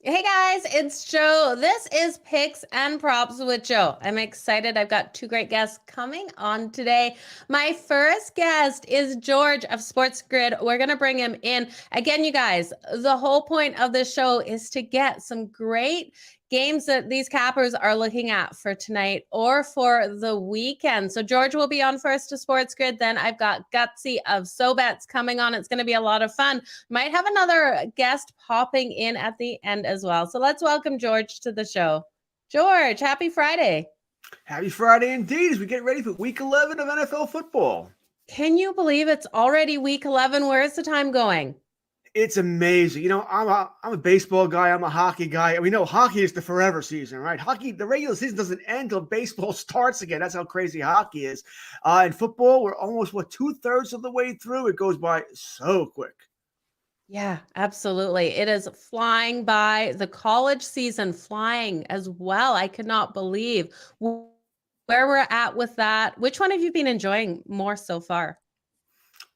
Hey guys, it's Joe. This is Picks and Props with Joe. I'm excited. I've got two great guests coming on today. My first guest is George of Sportsgrid. We're going to bring him in. Again, you guys, the whole point of this show is to get some great games that these cappers are looking at for tonight or for the weekend. So George will be on first to Sportsgrid. Then I've got Gutsy of SoBets coming on. It's going to be a lot of fun. Might have another guest popping in at the end as well. So let's welcome George to the show. George, happy Friday. Happy Friday indeed as we get ready for week 11 of NFL football. Can you believe it's already week 11? Where is the time going? It's amazing. You know, I'm a baseball guy. I'm a hockey guy. We know hockey is the forever season, right? Hockey, the regular season doesn't end until baseball starts again. That's how crazy hockey is. In football, we're almost, 2/3 of the way through. It goes by so quick. Yeah, absolutely. It is flying by. The college season flying as well. I could not believe where we're at with that. Which one have you been enjoying more so far?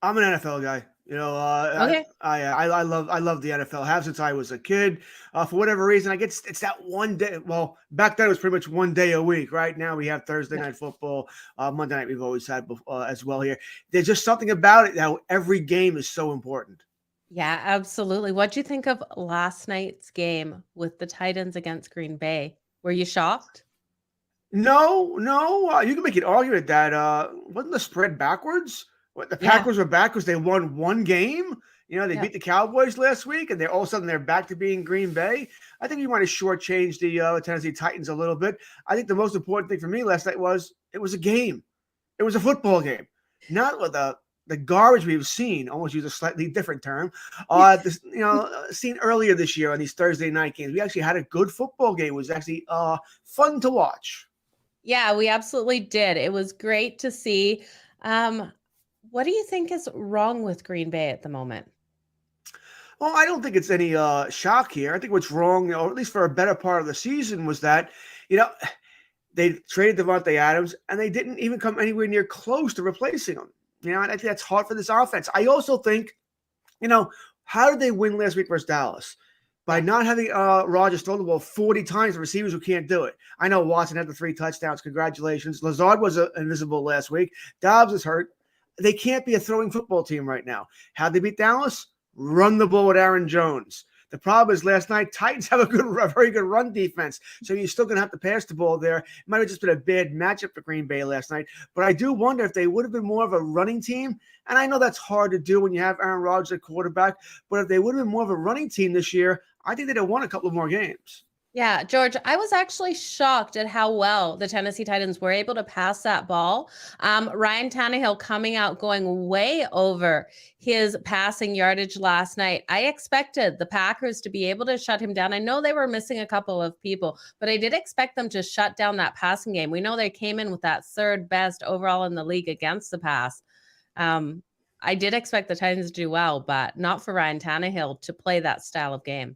I'm an NFL guy. You know, Okay. I love the NFL. Have since I was a kid. For whatever reason, I guess it's that one day. Well, back then it was pretty much one day a week. Right now we have Thursday night football. Monday night we've always had as well here. There's just something about it how every game is so important. Yeah, absolutely. What'd you think of last night's game with the Titans against Green Bay? Were you shocked? No. You can make an argument that wasn't the spread backwards. What the Yeah. Packers were back because they won one game. You know, they Yeah. beat the Cowboys last week, and they're all of a sudden they're back to being Green Bay. I think you might have shortchanged the Tennessee Titans a little bit. I think the most important thing for me last night was it was a game. It was a football game, not with the garbage we've seen. Almost use a slightly different term. Seen earlier this year on these Thursday night games. We actually had a good football game. It was actually fun to watch. Yeah, we absolutely did. It was great to see. What do you think is wrong with Green Bay at the moment? Well, I don't think it's any shock here. I think what's wrong, or at least for a better part of the season, was that, you know, they traded Devontae Adams and they didn't even come anywhere near close to replacing him. You know, and I think that's hard for this offense. I also think, how did they win last week versus Dallas? By Yeah. not having Rodgers throw the ball 40 times to receivers who can't do it. I know Watson had the 3 touchdowns. Congratulations. Lazard was invisible last week. Dobbs is hurt. They can't be a throwing football team right now. How'd they beat Dallas? Run the ball with Aaron Jones. The problem is last night, Titans have a very good run defense. So you're still going to have to pass the ball there. It might have just been a bad matchup for Green Bay last night. But I do wonder if they would have been more of a running team. And I know that's hard to do when you have Aaron Rodgers at quarterback. But if they would have been more of a running team this year, I think they'd have won a couple of more games. Yeah, George, I was actually shocked at how well the Tennessee Titans were able to pass that ball. Ryan Tannehill coming out going way over his passing yardage last night. I expected the Packers to be able to shut him down. I know they were missing a couple of people, but I did expect them to shut down that passing game. We know they came in with that third best overall in the league against the pass. I did expect the Titans to do well, but not for Ryan Tannehill to play that style of game.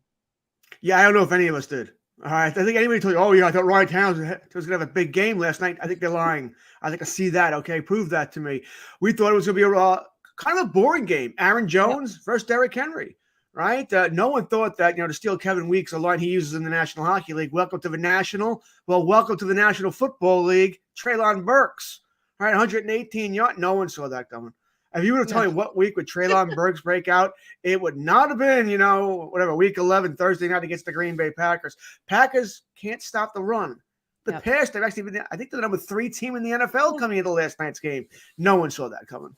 Yeah, I don't know if any of us did. All right. I think anybody told you, oh, yeah, I thought Ryan Tannehill was going to have a big game last night. I think they're lying. I think I see that. Okay. Prove that to me. We thought it was going to be a kind of a boring game. Aaron Jones versus Derrick Henry, right? No one thought that, to steal Kevin Weeks, a line he uses in the National Hockey League, welcome to the National. Well, welcome to the National Football League, Treylon Burks. All right. 118 yards. No one saw that coming. If you would have told me what week would Treylon Burks break out, it would not have been, week 11, Thursday night against the Green Bay Packers. Packers can't stop the run. The pass, they've actually been, I think they're the number 3 team in the NFL coming into last night's game. No one saw that coming.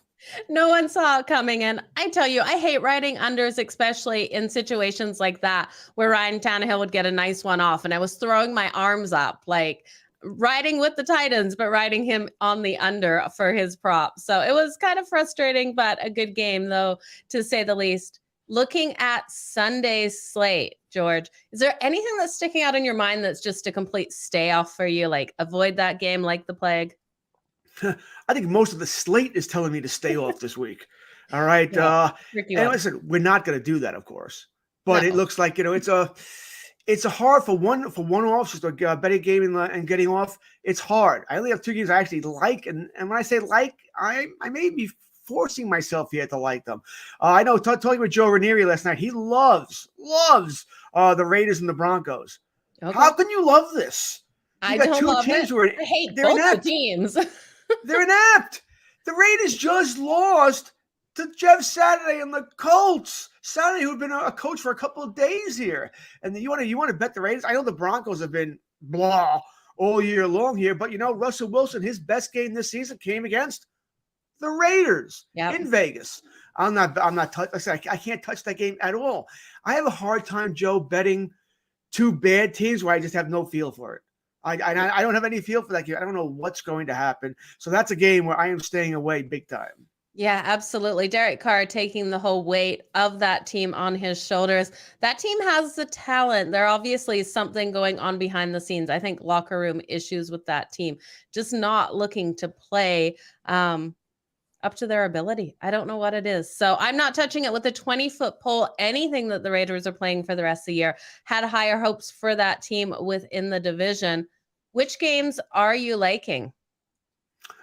No one saw it coming. And I tell you, I hate riding unders, especially in situations like that, where Ryan Tannehill would get a nice one off. And I was throwing my arms up, like riding with the Titans, but riding him on the under for his prop. So it was kind of frustrating, but a good game, though, to say the least. Looking at Sunday's slate, George, is there anything that's sticking out in your mind that's just a complete stay off for you? Like avoid that game like the plague? I think most of the slate is telling me to stay off this week. All right. Yeah, and listen, we're not going to do that, of course. But no. It looks like, it's a hard for one off, just a betting game and getting off. It's hard. I only have 2 games I actually like. And when I say like, I may be forcing myself here to like them. I know talking with Joe Ranieri last night, he loves the Raiders and the Broncos. Okay. How can you love this? You I got don't two love teams it. who are I hate they're both the inept. teams. They're inept. The Raiders just lost to Jeff Saturday and the Colts. Saturday, who'd been a coach for a couple of days here, and you want to bet the Raiders? I know the Broncos have been blah all year long here, but Russell Wilson, his best game this season came against the Raiders in Vegas. I'm not I can't touch that game at all. I have a hard time, Joe, betting two bad teams where I just have no feel for it. I don't have any feel for that game. I don't know what's going to happen. So that's a game where I am staying away big time. Yeah, absolutely. Derek Carr taking the whole weight of that team on his shoulders. That team has the talent. There obviously is something going on behind the scenes. I think locker room issues with that team, just not looking to play up to their ability. I don't know what it is. So I'm not touching it with a 20-foot pole. Anything that the Raiders are playing for the rest of the year. Had higher hopes for that team within the division. Which games are you liking?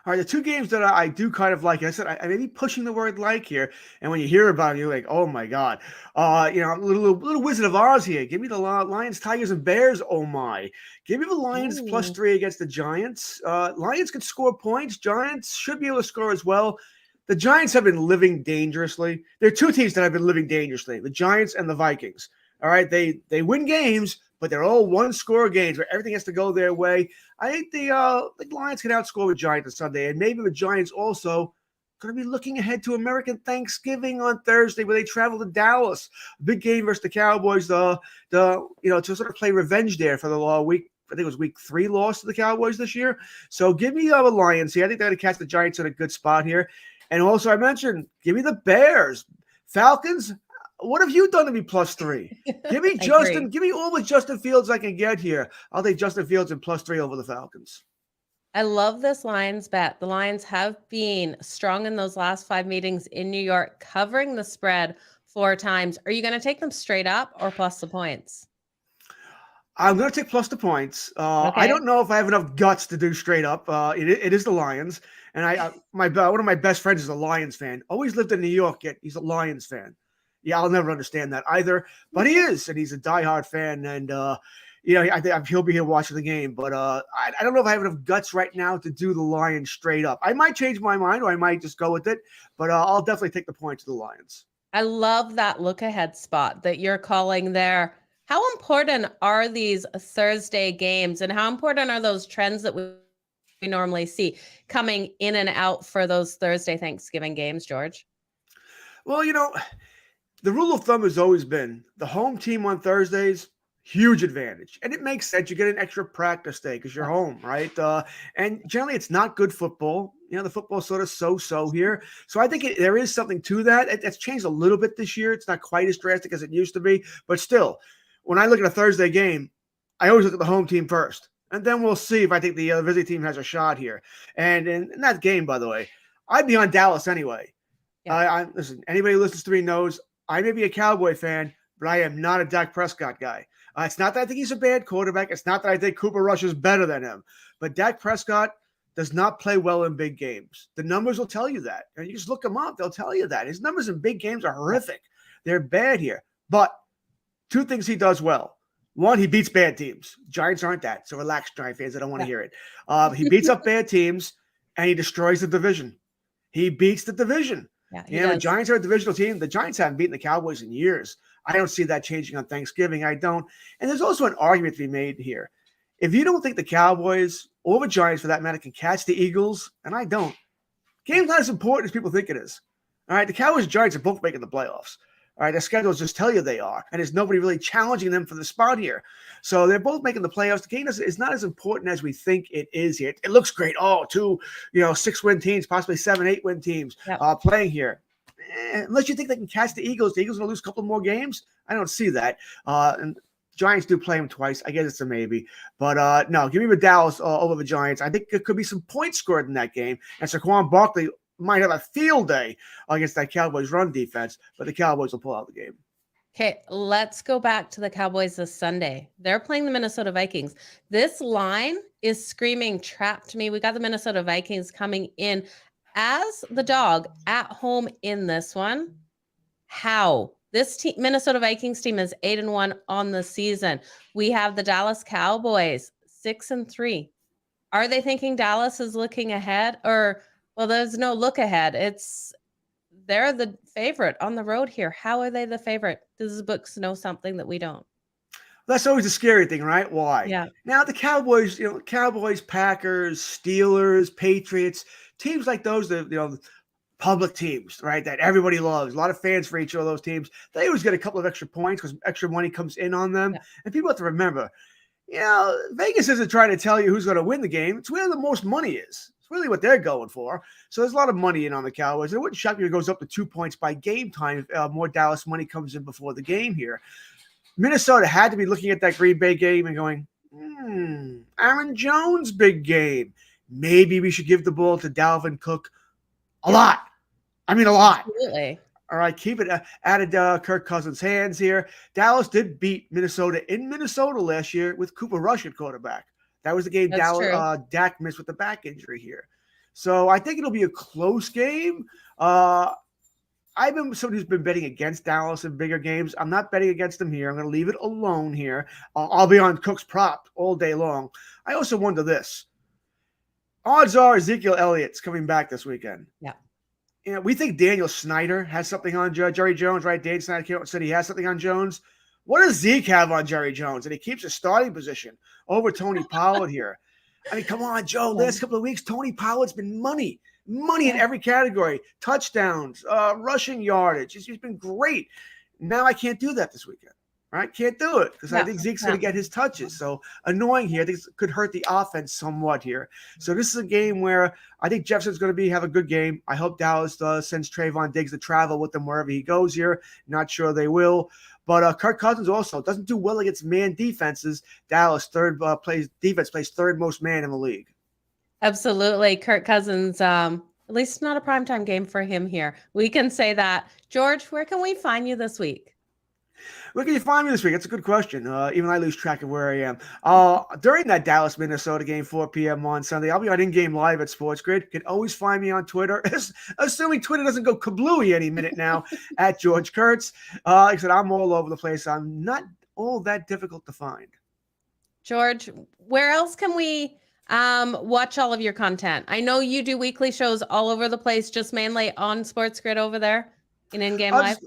All right, the two games that I do kind of like, I said I may be pushing the word like here, and when you hear about it, you're like, oh my God. Little Wizard of Oz here. Give me the Lions, Tigers, and Bears, oh my. Give me the Lions +3 against the Giants. Lions can score points. Giants should be able to score as well. The Giants have been living dangerously. There are two teams that have been living dangerously, the Giants and the Vikings. All right, they win games, but they're all one-score games where everything has to go their way. I think the Lions can outscore the Giants on Sunday, and maybe the Giants also going to be looking ahead to American Thanksgiving on Thursday, where they travel to Dallas. A big game versus the Cowboys. To sort of play revenge there for the week. I think it was week 3 loss to the Cowboys this year. So give me the Lions here. I think they're going to catch the Giants in a good spot here. And also, I mentioned, give me the Bears. Falcons, what have you done to me +3? Give me Justin. Give me all the Justin Fields I can get here. I'll take Justin Fields and +3 over the Falcons. I love this Lions bet. The Lions have been strong in those last 5 meetings in New York, covering the spread 4 times. Are you going to take them straight up or plus the points? I'm going to take plus the points. I don't know if I have enough guts to do straight up. It is the Lions. And one of my best friends is a Lions fan. Always lived in New York, yet he's a Lions fan. Yeah, I'll never understand that either. But he is, and he's a diehard fan. And, I think he'll be here watching the game. But I don't know if I have enough guts right now to do the Lions straight up. I might change my mind, or I might just go with it. But I'll definitely take the points to the Lions. I love that look-ahead spot that you're calling there. How important are these Thursday games, and how important are those trends that we normally see coming in and out for those Thursday Thanksgiving games, George? Well, the rule of thumb has always been the home team on Thursdays, huge advantage. And it makes sense. You get an extra practice day because you're home, right? And generally, it's not good football. The football's sort of so-so here. So I think there is something to that. It's changed a little bit this year. It's not quite as drastic as it used to be. But still, when I look at a Thursday game, I always look at the home team first. And then we'll see if I think the visiting team has a shot here. And in that game, by the way, I'd be on Dallas anyway. Yeah. Listen, anybody who listens to me knows I may be a Cowboy fan, but I am not a Dak Prescott guy. It's not that I think he's a bad quarterback. It's not that I think Cooper Rush is better than him. But Dak Prescott does not play well in big games. The numbers will tell you that. And you just look them up. They'll tell you that. His numbers in big games are horrific. They're bad here. But 2 things he does well. 1, he beats bad teams. Giants aren't that. So relax, Giant fans. I don't want to hear it. He beats up bad teams, and he destroys the division. He beats the division. Yeah, the Giants are a divisional team. The Giants haven't beaten the Cowboys in years. I don't see that changing on Thanksgiving. I don't. And there's also an argument to be made here. If you don't think the Cowboys or the Giants, for that matter, can catch the Eagles, and I don't, game's not as important as people think it is. All right, the Cowboys and Giants are both making the playoffs. All right, their schedules just tell you they are, and there's nobody really challenging them for the spot here. So they're both making the playoffs. The game is not as important as we think it is here. It looks great. Oh, 2, 6-win teams, possibly 7, 8-win teams playing here. Unless you think they can catch the Eagles are going to lose a couple more games. I don't see that. And Giants do play them twice. I guess it's a maybe. But no, give me the Dallas over the Giants. I think there could be some points scored in that game. And Saquon Barkley might have a field day against that Cowboys run defense, but the Cowboys will pull out the game. Okay, let's go back to the Cowboys this Sunday. They're playing the Minnesota Vikings. This line is screaming trap to me. We got the Minnesota Vikings coming in as the dog at home in this one, how? This team, Minnesota Vikings team, is 8-1 on the season. We have the Dallas Cowboys 6-3. Are they thinking Dallas is looking ahead? Or, well, there's no look ahead. They're the favorite on the road here. How are they the favorite? Does the books know something that we don't? That's always a scary thing, right? Why? Yeah. Now the Cowboys, Cowboys, Packers, Steelers, Patriots, teams like those, public teams, right? That everybody loves. A lot of fans for each of those teams. They always get a couple of extra points because extra money comes in on them. Yeah. And people have to remember, Vegas isn't trying to tell you who's going to win the game. It's where the most money is. It's really what they're going for. So there's a lot of money in on the Cowboys. It wouldn't shock me if it goes up to 2 points by game time if more Dallas money comes in before the game here. Minnesota had to be looking at that Green Bay game and going, Aaron Jones, big game. Maybe we should give the ball to Dalvin Cook a lot. I mean, a lot. Absolutely. All right, keep it out of Kirk Cousins' hands here. Dallas did beat Minnesota in Minnesota last year with Cooper Rush at quarterback. That was the game Dak missed with the back injury here. So I think it'll be a close game. I've been somebody who's been betting against Dallas in bigger games. I'm not betting against them here. I'm going to leave it alone here. I'll be on Cook's prop all day long. I also wonder this. Odds are Ezekiel Elliott's coming back this weekend. Yeah. We think Daniel Snyder has something on Jerry Jones, right? Daniel Snyder came out and said he has something on Jones. What does Zeke have on Jerry Jones? And he keeps his starting position over Tony Pollard here. I mean, come on, Joe. Last couple of weeks, Tony Pollard's been money in every category. Touchdowns, rushing yardage. He's been great. Now I can't do that this weekend. Right? Can't do it because I think Zeke's going to get his touches. So annoying here. I think it could hurt the offense somewhat here. So this is a game where I think Jefferson's going to have a good game. I hope Dallas sends Trayvon Diggs to travel with them wherever he goes here. Not sure they will. But Kirk Cousins also doesn't do well against man defenses. Dallas defense plays third most man in the league. Absolutely. Kirk Cousins, at least not a primetime game for him here. We can say that. George, where can we find you this week? Where can you find me this week? That's a good question. Even I lose track of where I am. During that Dallas-Minnesota game, 4 p.m. on Sunday, I'll be on in-game live at Sportsgrid. You can always find me on Twitter, assuming Twitter doesn't go kablooey any minute now, at George Kurtz. Like I said, I'm all over the place. I'm not all that difficult to find. George, where else can we watch all of your content? I know you do weekly shows all over the place, just mainly on Sportsgrid over there in in-game live.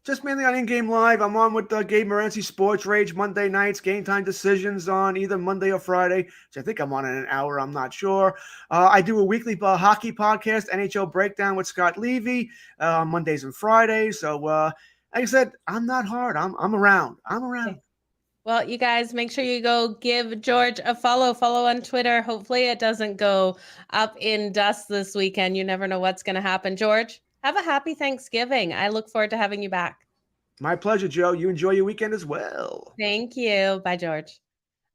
Just mainly on in-game live. I'm on with Gabe Morency Sports Rage Monday nights, Game Time Decisions on either Monday or Friday, which I think I'm on in an hour. I'm not sure. I do a weekly hockey podcast, NHL Breakdown with Scott Levy on Mondays and Fridays. So, like I said, I'm not hard. I'm around. Okay. Well, you guys, make sure you go give George a follow. Follow on Twitter. Hopefully it doesn't go up in dust this weekend. You never know what's going to happen. George, have a happy Thanksgiving. I look forward to having you back. My pleasure, Joe. You enjoy your weekend as well. Thank you. Bye, George.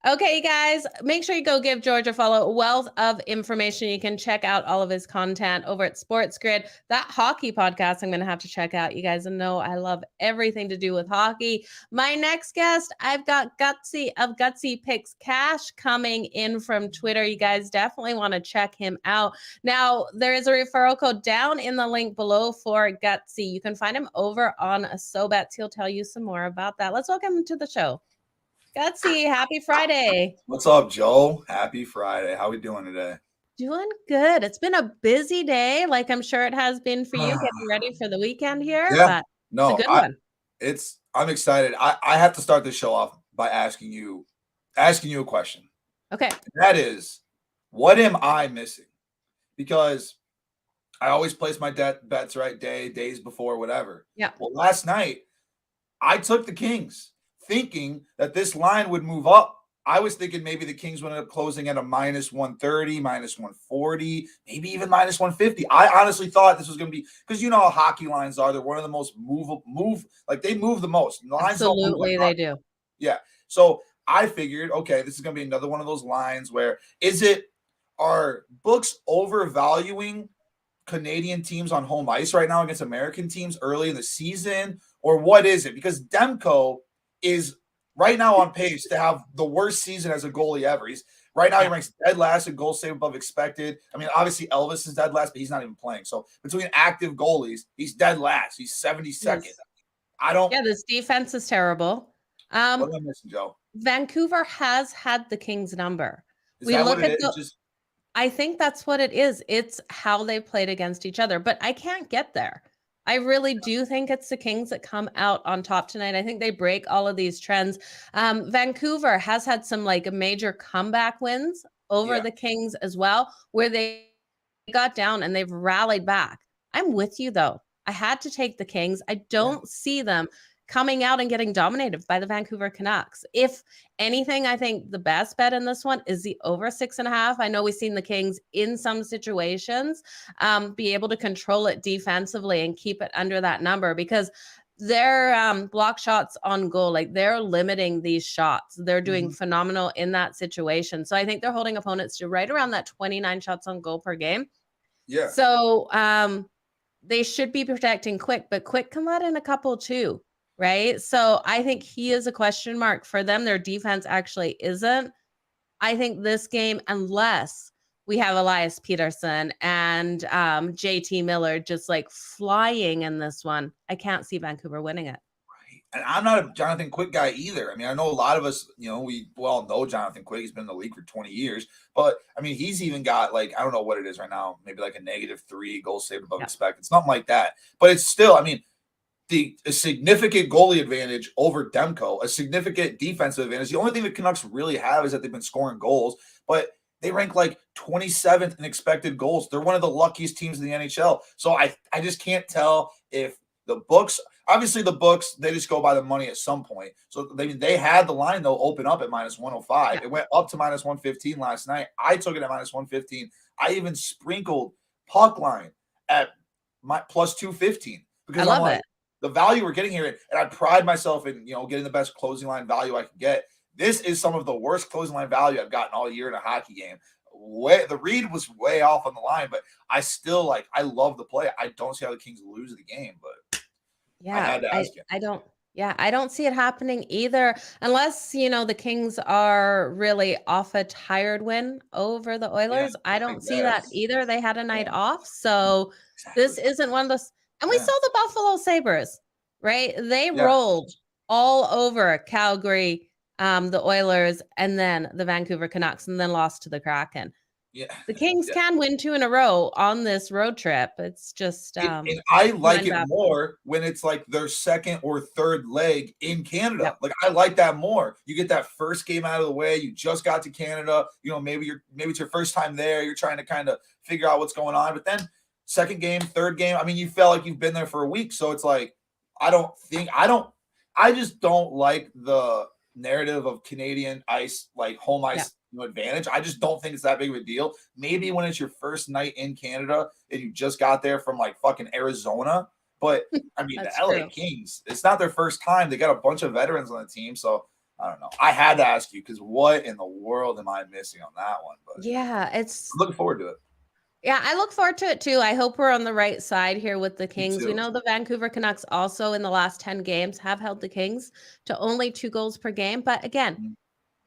Okay, guys, make sure you go give George a follow. Wealth of information. You can check out all of his content over at SportsGrid. That hockey podcast I'm going to have to check out. You guys know I love everything to do with hockey. My next guest, I've got Gutsy of GutsyPicks Cash coming in from Twitter. You guys definitely want to check him out. Now, there is a referral code down in the link below for Gutsy. You can find him over on SoBets. He'll tell you some more about that. Let's welcome him to the show. Gutsy, happy Friday. What's up, Joe? Happy Friday. How we doing today? Doing good. It's been a busy day, like I'm sure it has been for you, getting ready for the weekend here. Yeah, but it's a good one. I'm excited. I have to start this show off by asking you a question. Okay. That is, what am I missing? Because I always place my bets right days before, whatever. Yeah. Well, last night I took the Kings, thinking that this line would move up. I was thinking maybe the Kings would end up closing at a -130, -140, maybe even -150. I honestly thought this was going to be, because you know how hockey lines are. They're one of the most they move the most. The lines Absolutely, they do. Yeah. So I figured, okay, this is going to be another one of those lines where are books overvaluing Canadian teams on home ice right now against American teams early in the season? Or what is it? Because Demko is right now on pace to have the worst season as a goalie ever. He's right now he ranks dead last in goal save above expected. I mean, obviously Elvis is dead last, but he's not even playing. So between active goalies, he's dead last. He's 72nd. Yes. I don't. Yeah, this defense is terrible. What am I missing, Joe? Vancouver has had the Kings number. Is We that look what it at is? the. I think that's what it is. It's how they played against each other, but I can't get there. I really do think it's the Kings that come out on top tonight. I think they break all of these trends. Vancouver has had some like major comeback wins over the Kings as well, where they got down and they've rallied back. I'm with you though. I had to take the Kings. I don't see them coming out and getting dominated by the Vancouver Canucks. If anything, I think the best bet in this one is the over 6.5. I know we've seen the Kings in some situations be able to control it defensively and keep it under that number because their block shots on goal, like they're limiting these shots. They're doing phenomenal in that situation. So I think they're holding opponents to right around that 29 shots on goal per game. Yeah. So they should be protecting Quick, but Quick can let in a couple too. Right. So I think he is a question mark for them. Their defense actually isn't. I think this game, unless we have Elias Peterson and JT Miller just like flying in this one, I can't see Vancouver winning it. Right. And I'm not a Jonathan Quick guy either. I mean, I know a lot of us, we well know Jonathan Quick. He's been in the league for 20 years. But, I mean, he's even got like, I don't know what it is right now, maybe like a -3 goal saved above expected. Something like that. But it's still, I mean, a significant goalie advantage over Demko, a significant defensive advantage. The only thing the Canucks really have is that they've been scoring goals, but they rank like 27th in expected goals. They're one of the luckiest teams in the NHL. So I just can't tell if the books, obviously the books, they just go by the money at some point. So they had the line though open up at -105. Yeah. It went up to -115 last night. I took it at -115. I even sprinkled puck line at my +215 because I love it. The value we're getting here, and I pride myself in, getting the best closing line value I can get. This is some of the worst closing line value I've gotten all year in a hockey game. The read was way off on the line, but I still I love the play. I don't see how the Kings lose the game, but yeah, I had to ask you. I don't see it happening either unless, the Kings are really off a tired win over the Oilers. I don't see that either. They had a night off. So this isn't one of those. And we saw the Buffalo Sabres, right? They rolled all over Calgary, the Oilers, and then the Vancouver Canucks, and then lost to the Kraken. Yeah. The Kings can win 2 in a row on this road trip. It's just and I like it more when it's like their second or third leg in Canada. Yep. Like I like that more. You get that first game out of the way. You just got to Canada. Maybe it's your first time there. You're trying to kind of figure out what's going on. But then second game, third game, I mean, you felt like you've been there for a week. So it's like I just don't like the narrative of Canadian ice, like home ice advantage. I just don't think it's that big of a deal. Maybe when it's your first night in Canada and you just got there from like fucking Arizona. But I mean, the LA Kings, it's not their first time. They got a bunch of veterans on the team. So I don't know. I had to ask you because what in the world am I missing on that one? But I'm looking forward to it. Yeah, I look forward to it too. I hope we're on the right side here with the Kings. We know the Vancouver Canucks also in the last 10 games have held the Kings to only 2 goals per game. But again,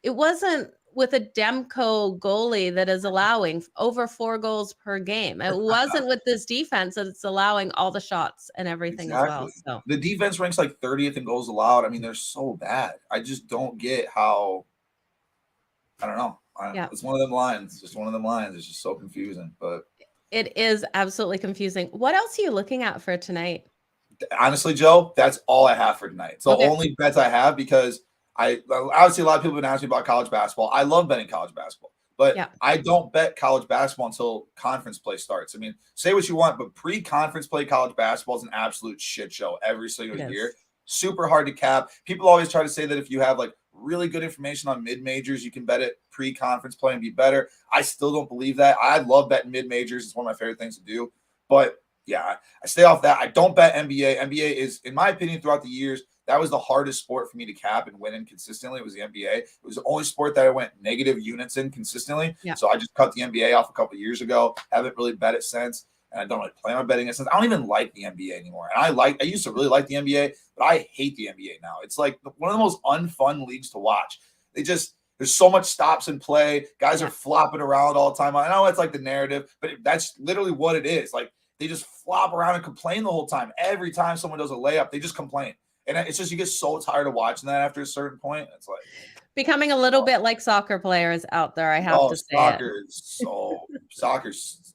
it wasn't with a Demko goalie that is allowing over 4 goals per game. It wasn't with this defense that it's allowing all the shots and everything as well. So the defense ranks like 30th in goals allowed. I mean, they're so bad. I just don't get how. I don't know. It's one of them lines. Just one of them lines. It's just so confusing. But it is absolutely confusing. What else are you looking at for tonight? Honestly, Joe, that's all I have for tonight. It's the only bets I have because obviously a lot of people have been asking me about college basketball. I love betting college basketball, but I don't bet college basketball until conference play starts. I mean, say what you want, but pre-conference play college basketball is an absolute shit show every single year. Super hard to cap. People always try to say that if you have like really good information on mid-majors, you can bet it pre-conference play and be better. I still don't believe that. I love betting mid-majors. It's one of my favorite things to do. But yeah, I stay off that. I don't bet NBA. NBA is, in my opinion, throughout the years, that was the hardest sport for me to cap and win in consistently. It was the NBA. It was the only sport that I went negative units in consistently. So I just cut the NBA off a couple of years ago. Haven't really bet it since. and I don't really plan on betting it since I don't even like the NBA anymore. And I used to really like the NBA, but I hate the NBA now. It's like one of the most unfun leagues to watch. There's so much stops and play. Guys are flopping around all the time. I know it's like the narrative, but that's literally what it is. Like they just flop around and complain the whole time. Every time someone does a layup, they just complain. And it's just, you get so tired of watching that after a certain point. It's like becoming a little bit like soccer players out there, I have to say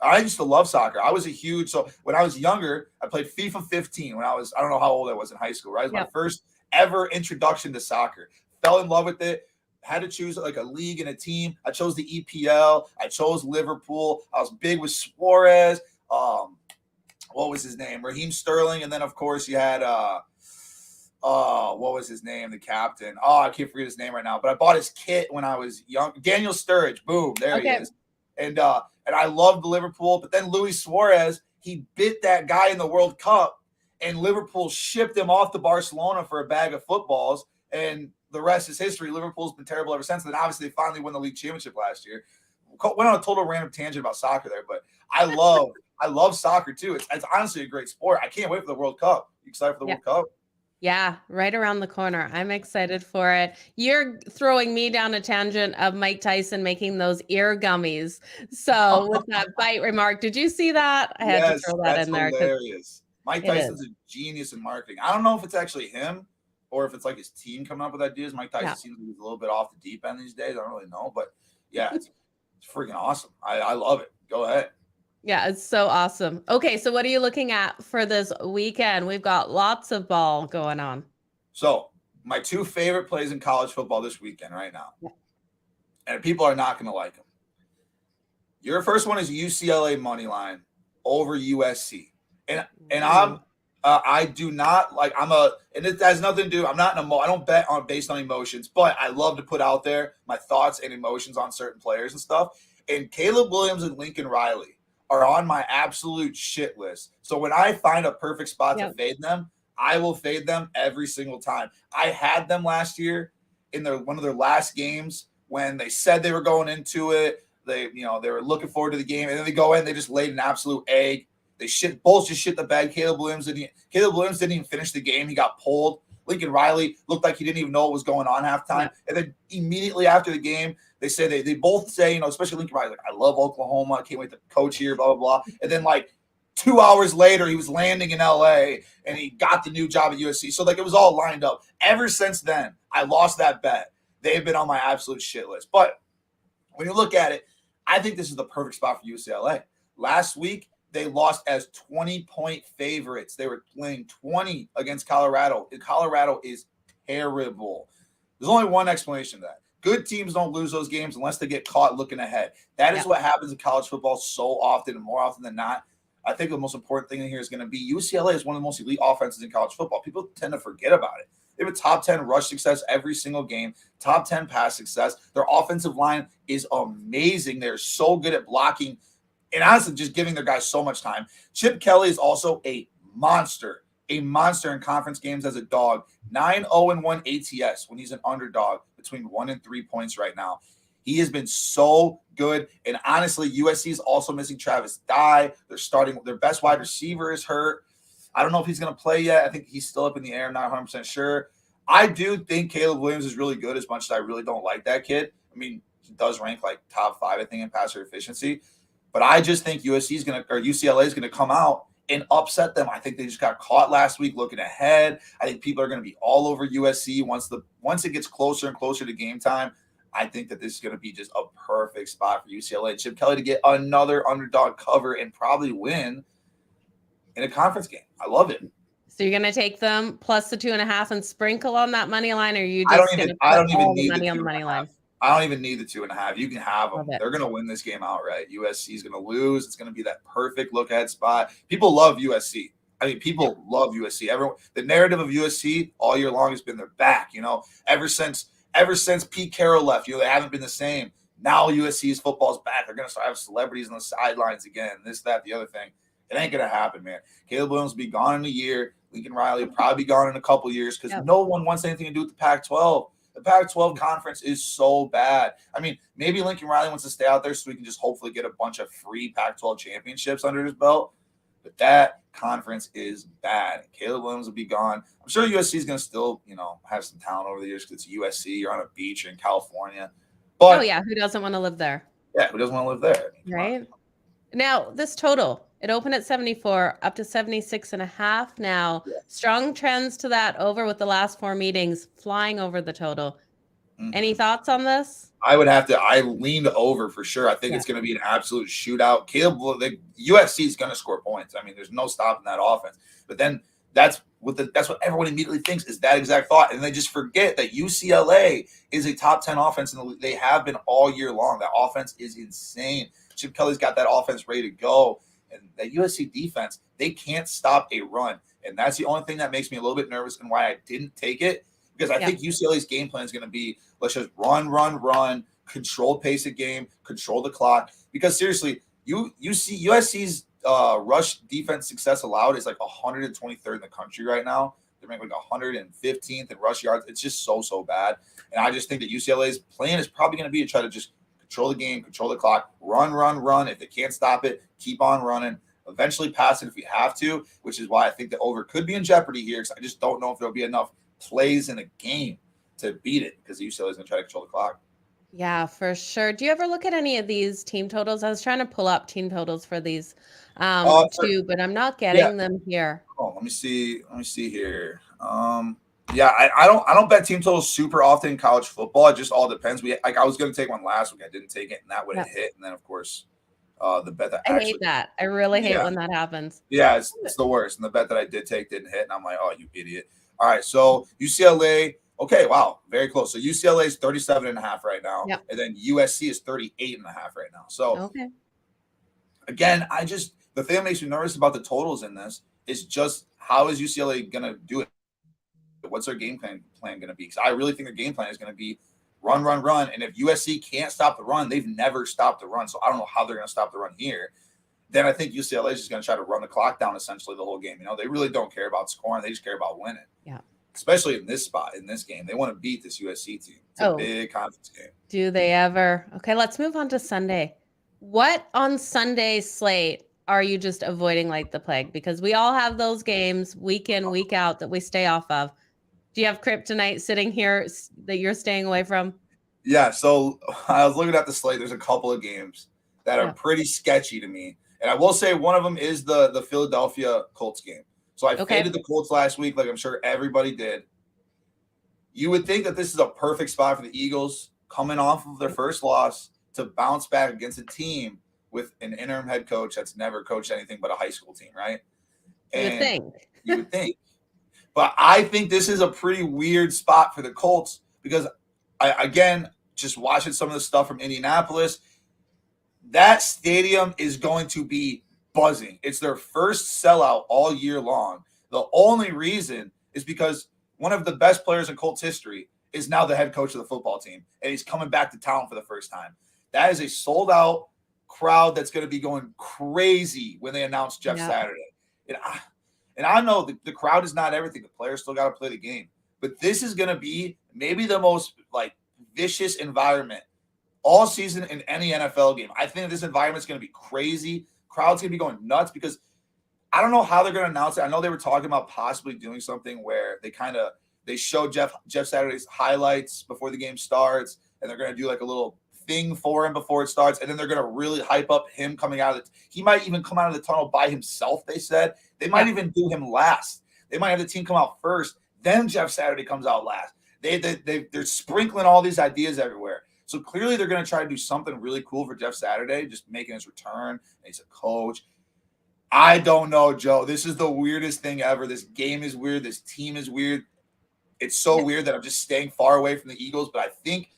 I used to love soccer. I was so when I was younger, I played FIFA 15 when I don't know how old I was in high school, right? It was my first ever introduction to soccer. Fell in love with it. Had to choose like a league and a team. I chose the EPL. I chose Liverpool. I was big with Suarez. What was his name? Raheem Sterling. And then of course you had what was his name? The captain. I can't forget his name right now. But I bought his kit when I was young. Daniel Sturridge. Boom. There he is. And I loved Liverpool. But then Luis Suarez, he bit that guy in the World Cup, and Liverpool shipped him off to Barcelona for a bag of footballs. And the rest is history. Liverpool's been terrible ever since. And then obviously they finally won the league championship last year. Went on a total random tangent about soccer there, but I love soccer too. It's honestly a great sport. I can't wait for the World Cup. You excited for the World Cup? Yeah, right around the corner. I'm excited for it. You're throwing me down a tangent of Mike Tyson making those ear gummies. So with that bite remark, did you see that? I had to throw that in there. Hilarious. Mike Tyson's a genius in marketing. I don't know if it's actually him or if it's like his team coming up with ideas. Mike Tyson seems like he's a little bit off the deep end these days. I don't really know, but yeah, it's freaking awesome. I love it. Go ahead. Yeah, it's so awesome. Okay, so what are you looking at for this weekend? We've got lots of ball going on. So my two favorite plays in college football this weekend right now, and people are not going to like them. Your first one is UCLA money line over USC, and I do not like. And it has nothing to do. I'm not I don't bet based on emotions, but I love to put out there my thoughts and emotions on certain players and stuff. And Caleb Williams and Lincoln Riley are on my absolute shit list. So when I find a perfect spot to fade them, I will fade them every single time. I had them last year in one of their last games when they said they were going into it. They were looking forward to the game, and then they go in, they just laid an absolute egg. They both just shit the bed. Caleb Williams didn't even finish the game. He got pulled. Lincoln Riley looked like he didn't even know what was going on halftime. And then immediately after the game, they both say, especially Lincoln Riley, like, I love Oklahoma. I can't wait to coach here, blah, blah, blah. And then like 2 hours later, he was landing in LA and he got the new job at USC. So like it was all lined up. Ever since then, I lost that bet. They've been on my absolute shit list. But when you look at it, I think this is the perfect spot for UCLA. Last week, they lost as 20-point favorites. They were playing 20 against Colorado. Colorado is terrible. There's only one explanation to that. Good teams don't lose those games unless they get caught looking ahead. That is what happens in college football so often, and more often than not. I think the most important thing in here is going to be UCLA is one of the most elite offenses in college football. People tend to forget about it. They have a top 10 rush success every single game, top 10 pass success. Their offensive line is amazing. They're so good at blocking and honestly just giving their guys so much time. Chip Kelly is also a monster in conference games as a dog. 9-0-1 ATS when he's an underdog between 1 and 3 points right now. He has been so good. And honestly, USC is also missing Travis Dye. They're starting their best wide receiver is hurt. I don't know if he's going to play yet. I think he's still up in the air. I'm not 100% sure. I do think Caleb Williams is really good, as much as I really don't like that kid. I mean, he does rank like top 5, I think, in passer efficiency. But I just think UCLA is going to come out and upset them. I think they just got caught last week looking ahead. I think people are going to be all over USC once it gets closer and closer to game time. I think that this is going to be just a perfect spot for UCLA and Chip Kelly to get another underdog cover and probably win in a conference game. I love it. So you're going to take them plus the 2.5 and sprinkle on that money line, or are you just going to put all the money on the money line? I don't even need the 2.5. You can have them. They're going to win this game outright. USC is going to lose. It's going to be that perfect look ahead spot. People love USC. I mean, people love USC. The narrative of USC all year long has been their back. Ever since Pete Carroll left, they haven't been the same. Now USC's football's back. They're going to start having celebrities on the sidelines again. This, that, the other thing. It ain't going to happen, man. Caleb Williams will be gone in a year. Lincoln Riley will probably be gone in a couple years because no one wants anything to do with the Pac-12. The Pac-12 conference is so bad. I mean, maybe Lincoln Riley wants to stay out there so we can just hopefully get a bunch of free Pac-12 championships under his belt. But that conference is bad. Caleb Williams will be gone. I'm sure USC is going to still, have some talent over the years because it's USC. You're on a beach in California. But Oh, yeah. Who doesn't want to live there? yeah, who doesn't want to live there? Right. Now, this total, it opened at 74, up to 76.5 now. Yeah. Strong trends to that over with the last 4 meetings, flying over the total. Mm-hmm. Any thoughts on this? I leaned over for sure. I think it's going to be an absolute shootout. USC is going to score points. I mean, there's no stopping that offense. But then that's what everyone immediately thinks is that exact thought. And they just forget that UCLA is a top 10 offense, and they have been all year long. That offense is insane. Chip Kelly's got that offense ready to go. And that USC defense, they can't stop a run. And that's the only thing that makes me a little bit nervous and why I didn't take it. Because I think UCLA's game plan is going to be, let's just run, control pace of game, control the clock. Because seriously, you see USC's rush defense success allowed is like 123rd in the country right now. They're ranked like 115th in rush yards. It's just so bad. And I just think that UCLA's plan is probably going to be to try to just control the game, control the clock, run. If they can't stop it, keep on running. Eventually pass it if we have to, which is why I think the over could be in jeopardy here, because I just don't know if there'll be enough plays in a game to beat it, because UCLA is going to try to control the clock. Yeah, for sure. Do you ever look at any of these team totals? I was trying to pull up team totals for these too, but I'm not getting them here. Oh, let me see here. I don't bet team totals super often in college football. It just all depends. I was going to take one last week. I didn't take it, and that would have hit. And then of course, the bet that I hate that. I really hate when that happens. Yeah, it's the worst. And the bet that I did take didn't hit, and I'm like, oh, you idiot. All right, so UCLA, okay, wow, very close. So UCLA is 37.5 right now, and then USC is 38.5 right now. So, again, the thing that makes me nervous about the totals in this is just how is UCLA going to do it? What's their game plan going to be? Because I really think their game plan is going to be run. And if USC can't stop the run, they've never stopped the run. So I don't know how they're going to stop the run here. Then I think UCLA is just going to try to run the clock down essentially the whole game. They really don't care about scoring. They just care about winning. Yeah. Especially in this spot, in this game. They want to beat this USC team. It's a big conference game. Do they ever? Okay, let's move on to Sunday. What on Sunday's slate are you just avoiding like the plague? Because we all have those games week in, week out that we stay off of. Do you have kryptonite sitting here that you're staying away from? Yeah, so I was looking at the slate. There's a couple of games that are pretty sketchy to me. And I will say one of them is the Philadelphia Colts game. So I faded the Colts last week, like I'm sure everybody did. You would think that this is a perfect spot for the Eagles coming off of their first loss to bounce back against a team with an interim head coach that's never coached anything but a high school team, right? You would think. But I think this is a pretty weird spot for the Colts because, just watching some of the stuff from Indianapolis, that stadium is going to be buzzing. It's their first sellout all year long. The only reason is because one of the best players in Colts history is now the head coach of the football team, and he's coming back to town for the first time. That is a sold-out crowd that's going to be going crazy when they announce Jeff Saturday. And I know the crowd is not everything. The players still got to play the game. But this is going to be maybe the most vicious environment all season in any NFL game. I think this environment is going to be crazy. Crowd's going to be going nuts because I don't know how they're going to announce it. I know they were talking about possibly doing something where they show Jeff Saturday's highlights before the game starts, and they're going to do like a little thing for him before it starts, and then they're going to really hype up him coming out of he might even come out of the tunnel by himself, they said. They might even do him last. They might have the team come out first, then Jeff Saturday comes out last. They're sprinkling all these ideas everywhere. So clearly they're going to try to do something really cool for Jeff Saturday, just making his return. He's a coach. I don't know, Joe. This is the weirdest thing ever. This game is weird. This team is weird. It's so weird that I'm just staying far away from the Eagles, but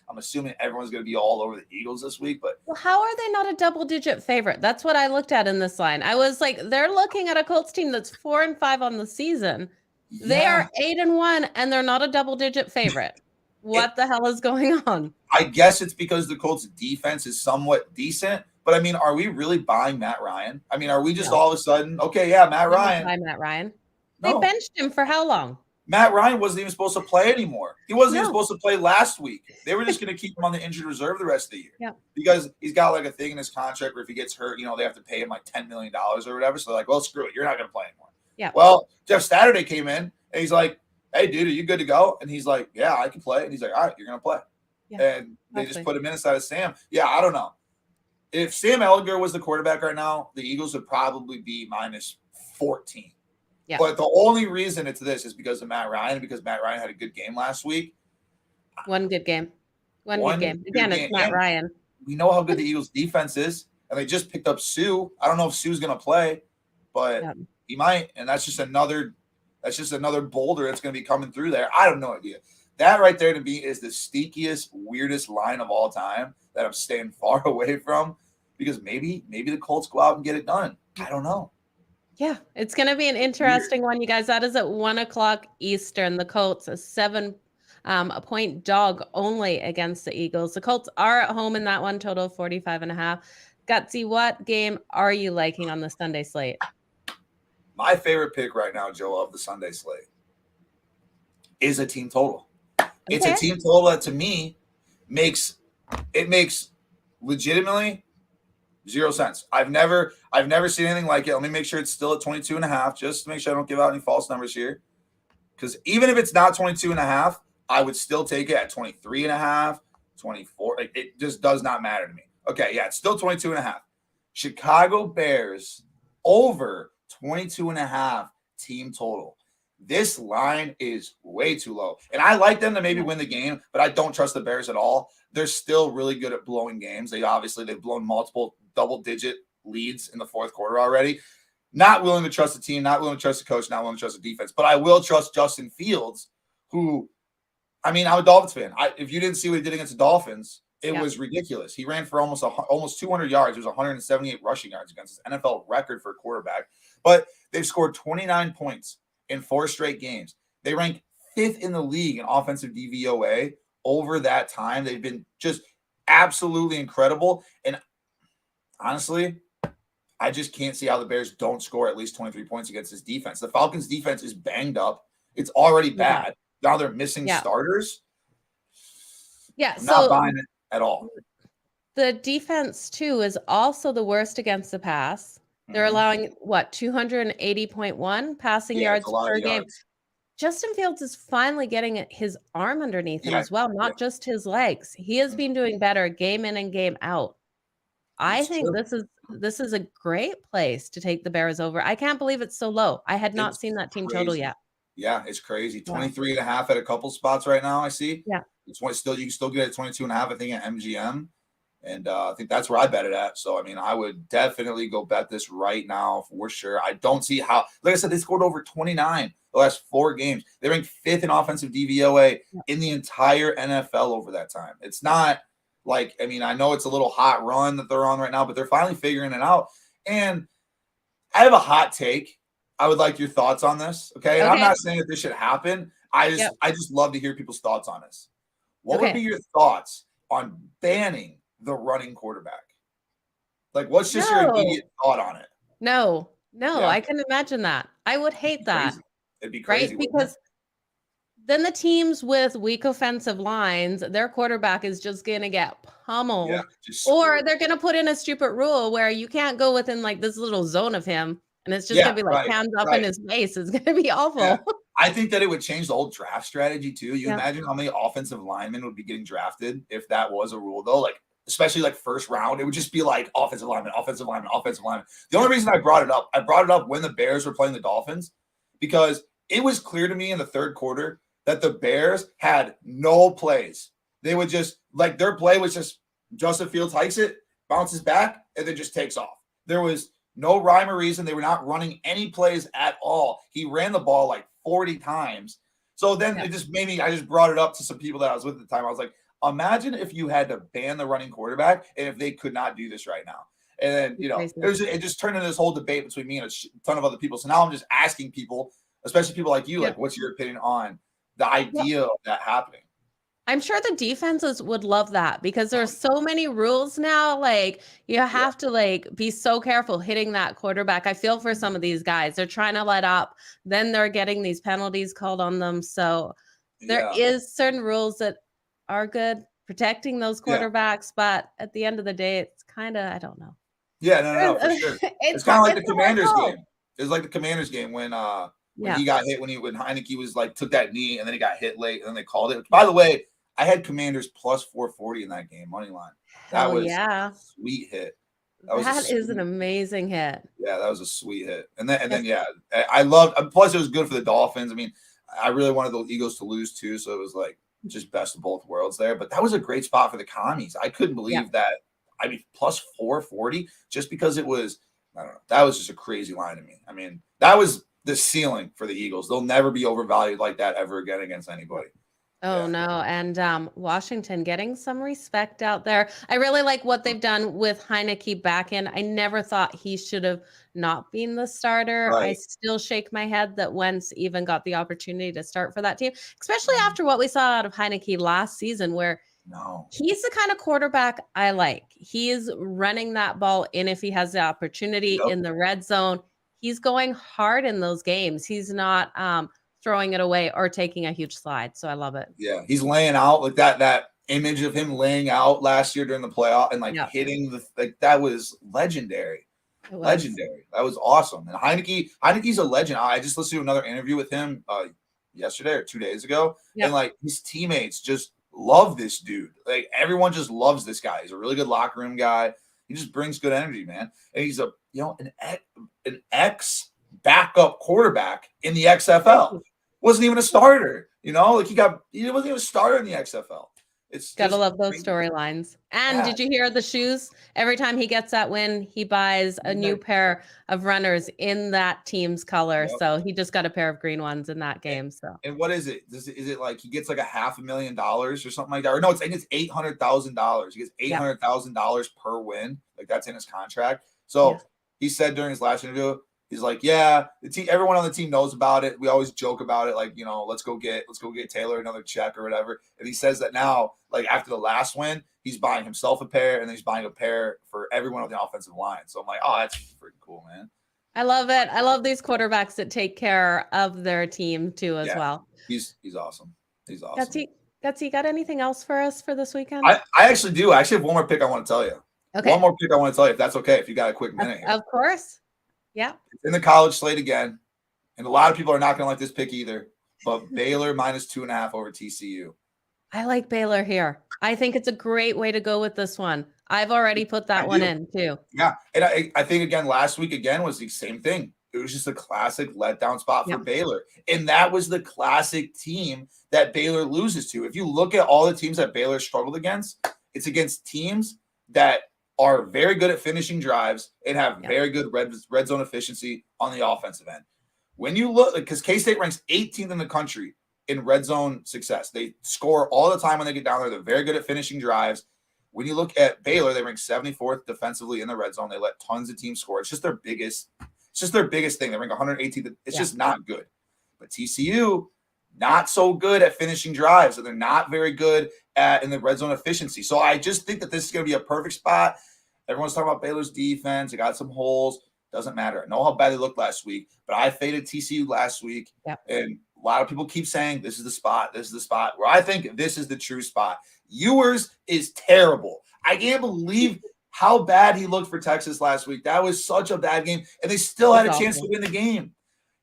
I'm assuming everyone's going to be all over the Eagles this week. But how are they not a double-digit favorite? That's what I looked at in this line. I was like, they're looking at a Colts team that's 4-5 on the season. Yeah. They are 8-1, and they're not a double-digit favorite. What the hell is going on? I guess it's because the Colts defense is somewhat decent, but I mean, are we really buying Matt Ryan? I mean, are we just all of a sudden, Matt Ryan. Buy Matt Ryan. They benched him for how long? Matt Ryan wasn't even supposed to play anymore. He wasn't even No. supposed to play last week. They were just going to keep him on the injured reserve the rest of the year. Yeah. Because he's got like a thing in his contract where if he gets hurt, they have to pay him like $10 million or whatever. So they're like, well, screw it. You're not going to play anymore. Yeah. Well, Jeff Saturday came in and he's like, hey, dude, are you good to go? And he's like, yeah, I can play. And he's like, all right, you're going to play. Yeah, and they just put him in instead of Sam. Yeah, I don't know. If Sam Ehlinger was the quarterback right now, the Eagles would probably be minus 14. Yeah. But the only reason it's this is because of Matt Ryan, because Matt Ryan had a good game last week. One good game. One good game. Again, it's Matt Ryan. We know how good the Eagles defense is, and they just picked up Sue. I don't know if Sue's going to play, but he might, and that's just another boulder that's going to be coming through there. I have no idea. That right there to me is the stinkiest, weirdest line of all time that I'm staying far away from, because maybe the Colts go out and get it done. I don't know. Yeah, it's going to be an interesting one, you guys. That is at 1:00 Eastern. The Colts, a 7-point dog only against the Eagles. The Colts are at home in that one, total 45.5. Gutsy, what game are you liking on the Sunday slate? My favorite pick right now, Joe, of the Sunday slate is a team total. Okay. It's a team total that to me makes legitimately 0 cents. I've never seen anything like it. Let me make sure it's still at 22.5, just to make sure I don't give out any false numbers here. Because even if it's not 22.5, I would still take it at 23.5, 24. It just does not matter to me. Okay, yeah, it's still 22.5. Chicago Bears over 22.5 team total. This line is way too low. And I like them to maybe win the game, but I don't trust the Bears at all. They're still really good at blowing games. They've blown multiple double-digit leads in the fourth quarter already. Not willing to trust the team, not willing to trust the coach, not willing to trust the defense. But I will trust Justin Fields, who, I'm a Dolphins fan. If you didn't see what he did against the Dolphins, it was ridiculous. He ran for almost 200 yards. It was 178 rushing yards against his NFL record for a quarterback. But they've scored 29 points in 4 straight games. They rank 5th in the league in offensive DVOA over that time. They've been just absolutely incredible. And honestly, I just can't see how the Bears don't score at least 23 points against this defense. The Falcons' defense is banged up. It's already bad. Now they're missing starters. Yeah, I'm not buying it at all. The defense, too, is also the worst against the pass. They're allowing, 280.1 passing yards per game. Justin Fields is finally getting his arm underneath him as well, not just his legs. He has been doing better game in and game out. I think this is a great place to take the Bears over. I can't believe it's so low. I had not seen that team total yet. Yeah, it's crazy. 23.5 at a couple spots right now, I see. Yeah. You can still get it at 22.5, I think, at MGM. And I think that's where I bet it at. So, I would definitely go bet this right now for sure. I don't see how, like I said, they scored over 29 the last 4 games. They ranked 5th in offensive DVOA in the entire NFL over that time. It's not like, I know it's a little hot run that they're on right now, but they're finally figuring it out. And I have a hot take. I would like your thoughts on this. Okay. And I'm not saying that this should happen. I just love to hear people's thoughts on this. What would be your thoughts on banning the running quarterback? Like, what's just your immediate thought on it? No, I can imagine that. I would hate that. It'd be crazy. Right? Because then the teams with weak offensive lines, their quarterback is just going to get pummeled. Or they're going to put in a stupid rule where you can't go within like this little zone of him. And it's just going to be like hands up in his face. It's going to be awful. Yeah. I think that it would change the whole draft strategy too. You imagine how many offensive linemen would be getting drafted if that was a rule though? Like, especially like first round, it would just be like offensive lineman, offensive lineman, offensive lineman. The only reason I brought it up when the Bears were playing the Dolphins, because it was clear to me in the third quarter that the Bears had no plays. They would just, like, their play was just Justin Fields hikes it, bounces back, and then just takes off. There was no rhyme or reason. They were not running any plays at all. He ran the ball like 40 times. So then it just made me, I just brought it up to some people that I was with at the time. I was like, imagine if you had to ban the running quarterback and if they could not do this right now. And then, it just turned into this whole debate between me and a ton of other people. So now I'm just asking people, especially people like you, like, what's your opinion on the idea of that happening? I'm sure the defenses would love that because there's so many rules now. Like you have to like be so careful hitting that quarterback. I feel for some of these guys. They're trying to let up, then they're getting these penalties called on them. So there Yeah. is certain rules that are good protecting those Yeah. quarterbacks, but at the end of the day, it's kind of, I don't know. Yeah, no, for sure. It's kind of like the It's a hard Commanders call. game. It's like the Commanders game when Yeah. he got hit when Heineke was like took that knee and then he got hit late and then they called it. By the way, I had Commanders plus 440 in that game, money line. That Hell was yeah. a sweet hit. That was a That is an sweet, amazing hit. yeah, that was a sweet hit. And then Yes. yeah, I loved. Plus, it was good for the Dolphins. I mean, I really wanted the Eagles to lose too, so it was like just best of both worlds there. But that was a great spot for the commies. I couldn't believe that. I mean, plus 440 just because it was. I don't know. That was just a crazy line to me. I mean, that was the ceiling for the Eagles. They'll never be overvalued like that ever again against anybody. Oh, no. And Washington getting some respect out there. I really like what they've done with Heineke back in. I never thought he should have not been the starter. I Right. still shake my head that Wentz even got the opportunity to start for that team, especially after what we saw out of Heineke last season, where No. he's the kind of quarterback I like. He's running that ball in if he has the opportunity Yep. in the red zone. He's going hard in those games. He's not throwing it away or taking a huge slide. So I love it. Yeah, he's laying out like that image of him laying out last year during the playoff and like Yeah. hitting the like that was legendary. It was. Legendary. That was awesome. And Heineke's a legend. I just listened to another interview with him yesterday or 2 days ago. Yep. And like his teammates just love this dude. Like everyone just loves this guy. He's a really good locker room guy. He just brings good energy, man. And he's an ex backup quarterback in the XFL. Wasn't even a starter, like he wasn't even a starter in the XFL. It's Gotta just love those crazy. storylines. And Yeah. did you hear the shoes? Every time he gets that win, he buys a new pair of runners in that team's color. Yep. So he just got a pair of green ones in that game. So And what is it? Is it like he gets like $500,000 or something like that? Or no, it's $800,000. He gets $800,000 per win. Like that's in his contract. So he said during his last interview, he's like, yeah, everyone on the team knows about it. We always joke about it, like, let's go get Taylor another check or whatever. And he says that now, like after the last win, he's buying himself a pair and then he's buying a pair for everyone on the offensive line. So I'm like, oh, that's freaking cool, man. I love it. I love these quarterbacks that take care of their team too as well. He's awesome. He's awesome. Gutsy, got anything else for us for this weekend? I actually do. I actually have one more pick I want to tell you. Okay. One more pick I want to tell you, if that's okay, if you got a quick minute here. Of course. Yeah. It's in the college slate again. And a lot of people are not going to like this pick either. But Baylor minus 2.5 over TCU. I like Baylor here. I think it's a great way to go with this one. I've already put that one in too. Yeah. And I think, again, last week, was the same thing. It was just a classic letdown spot for Baylor. And that was the classic team that Baylor loses to. If you look at all the teams that Baylor struggled against, it's against teams that are very good at finishing drives and have very good red zone efficiency on the offensive end. When you look, because K-State ranks 18th in the country in red zone success. They score all the time when they get down there. They're very good at finishing drives. When you look at Baylor, they rank 74th defensively in the red zone. They let tons of teams score. It's just their biggest thing. They rank 118th. It's just not good. But TCU, not so good at finishing drives, and they're not very good in the red zone efficiency. So I just think that this is going to be a perfect spot. Everyone's talking about Baylor's defense. They got some holes. Doesn't matter. I know how bad they looked last week, but I faded TCU last week. And a lot of people keep saying this is the spot. This is the spot where I think this is the true spot. Ewers is terrible. I can't believe how bad he looked for Texas last week. That was such a bad game. And they still had a chance to win the game.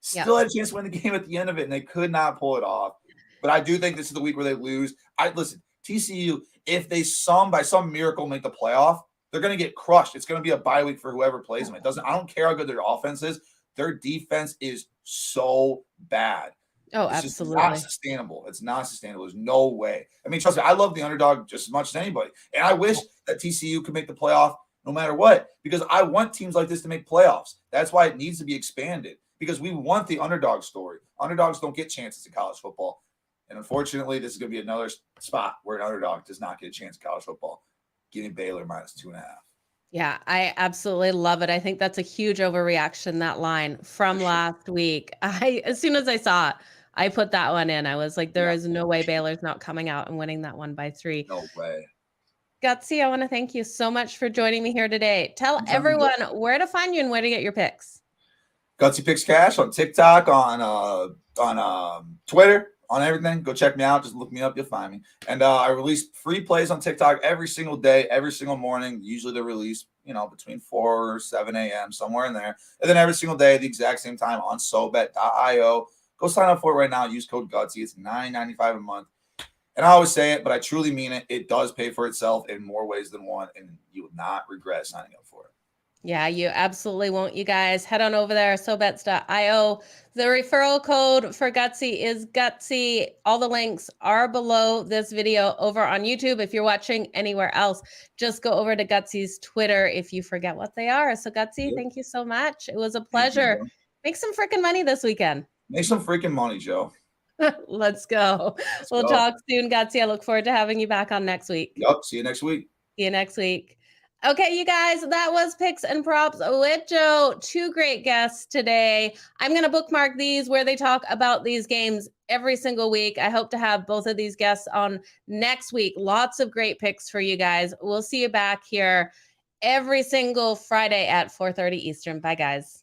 Still had a chance to win the game at the end of it, and they could not pull it off. But I do think this is the week where they lose. Listen, TCU, if they by some miracle make the playoff, they're going to get crushed. It's going to be a bye week for whoever plays them. I don't care how good their offense is. Their defense is so bad. Oh, it's absolutely. Just not sustainable. It's not sustainable. There's no way. I mean, trust me, I love the underdog just as much as anybody. And I wish that TCU could make the playoff no matter what, because I want teams like this to make playoffs. That's why it needs to be expanded, because we want the underdog story. Underdogs don't get chances in college football. And unfortunately, this is going to be another spot where an underdog does not get a chance in college football. Getting Baylor minus 2.5. Yeah, I absolutely love it. I think that's a huge overreaction, that line from last week. As soon as I saw it, I put that one in. I was like, there Yeah. is no way Baylor's not coming out and winning that one by 3. No way. Gutsy, I want to thank you so much for joining me here today. Tell Anytime, everyone where to find you and where to get your picks. Gutsy Picks Cash on TikTok, on Twitter, on everything. Go check me out. Just look me up. You'll find me. And I release free plays on TikTok every single day, every single morning. Usually they're released, between 4 or 7 a.m., somewhere in there. And then every single day at the exact same time on SoBet.io. Go sign up for it right now. Use code Gutsy. It's $9.95 a month. And I always say it, but I truly mean it. It does pay for itself in more ways than one, and you will not regret signing up for it. Yeah, you absolutely won't, you guys. Head on over there, SoBets.io. The referral code for Gutsy is Gutsy. All the links are below this video over on YouTube. If you're watching anywhere else, just go over to Gutsy's Twitter if you forget what they are. So Gutsy, Thank you so much. It was a pleasure. Make some freaking money this weekend. Make some freaking money, Joe. Let's go. We'll talk soon, Gutsy. I look forward to having you back on next week. Yep. See you next week. See you next week. Okay, you guys, that was Picks and Props with Joe. 2 great guests today. I'm going to bookmark these where they talk about these games every single week. I hope to have both of these guests on next week. Lots of great picks for you guys. We'll see you back here every single Friday at 4:30 Eastern. Bye, guys.